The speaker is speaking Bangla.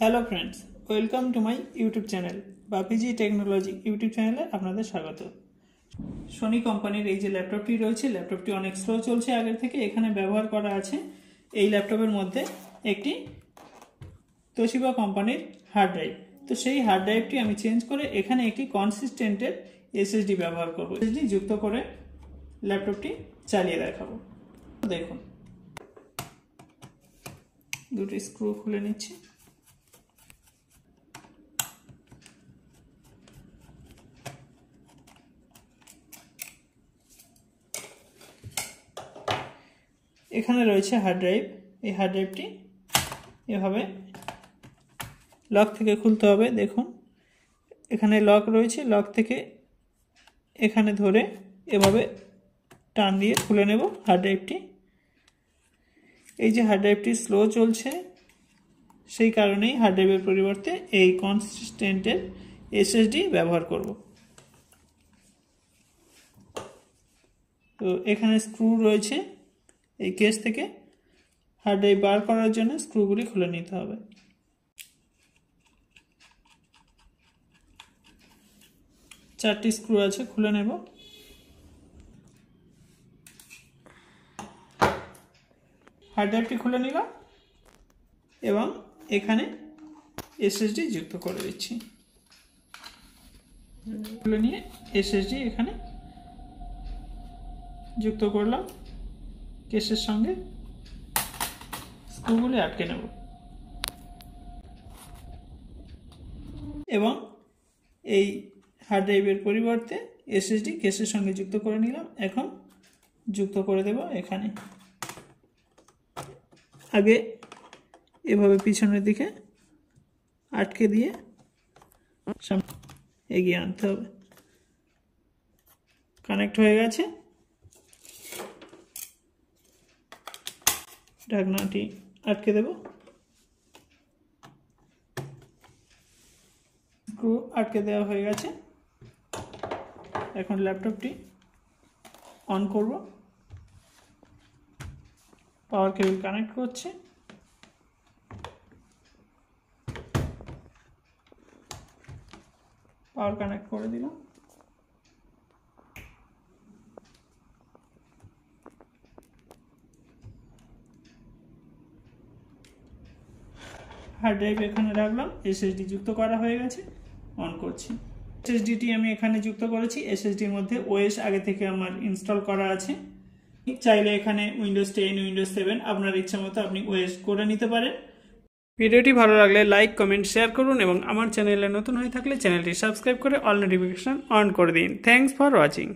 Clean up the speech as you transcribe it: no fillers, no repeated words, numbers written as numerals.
Hello friends, welcome to my YouTube channel Bapiji technology YouTube চ্যানেলে আপনাদের স্বাগত। সোনি কোম্পানির এই যে ল্যাপটপটি রয়েছে, ল্যাপটপটি অনেক স্লো চলছে আগের থেকে। এখানে ব্যবহার করা আছে এই ল্যাপটপের মধ্যে একটি তোশিবা কোম্পানির হার্ড ড্রাইভ। তো সেই হার্ড ড্রাইভটি আমি চেঞ্জ করে এখানে একটি কনসিস্টেন্টের এসএসডি ব্যবহার করব। এসএসডি যুক্ত করে ল্যাপটপটি চালিয়ে দেখাবো। দেখুন, দুটি স্ক্রু খুলে নিচ্ছি। এখানে রয়েছে হার্ড ড্রাইভ। এই হার্ড ড্রাইভটি এভাবে লক থেকে খুলতে হবে। দেখুন, এখানে লক রয়েছে, লক থেকে এখানে ধরে এভাবে টান দিয়ে খুলে নেব হার্ড ড্রাইভটি। এই যে হার্ড ড্রাইভটি স্লো চলছে, সেই কারণেই হার্ড ড্রাইভের পরিবর্তে এই কনসিস্টেন্টের এসএসডি ব্যবহার করব। তো এখানে স্ক্রু রয়েছে, এই কেস থেকে হার্ড ড্রাইভ বার করার জন্য স্ক্রুগুলি খুলে নিতে হবে। চারটি স্ক্রু আছে, খুলে নেব। হার্ড ড্রাইভটি খুলে নিলাম এবং এখানে এসএসডি যুক্ত করে দিচ্ছি। খুলে নিয়ে এসএসডি এখানে যুক্ত করলাম। কেসের সঙ্গে স্ক্রুগুলি আটকে নেব এবং এই হার্ড ড্রাইভের পরিবর্তে এসএসডি কেসের সঙ্গে যুক্ত করে নিলাম। এখন যুক্ত করে দেব এখানে। আগে এভাবে পিছনের দিকে আটকে দিয়ে এগিয়ে আনতে হবে। কানেক্ট হয়ে গেছে। ঢাকনাটি আটকে দেব। স্ক্রু আটকে দেওয়া হয়ে গেছে। এখন ল্যাপটপটি অন করব। পাওয়ার কেবল কানেক্ট করছে। পাওয়ার কানেক্ট করে দিলাম। হার্ড ড্রাইভ এখানে রাখলাম। এসএসডি যুক্ত করা হয়ে গেছে। অন করছি। এসএসডিটি আমি এখানে যুক্ত করেছি। এসএসডির মধ্যে ওএস আগে থেকে আমার ইনস্টল করা আছে। চাইলে এখানে উইন্ডোজ 10, উইন্ডোজ 7 আপনার ইচ্ছা মতো আপনি ওএস করে নিতে পারেন। ভিডিওটি ভালো লাগলে লাইক, কমেন্ট, শেয়ার করুন এবং আমার চ্যানেলে নতুন হয়ে থাকলে চ্যানেলটি সাবস্ক্রাইব করে অল নোটিফিকেশন অন করে দিন। Thanks for watching.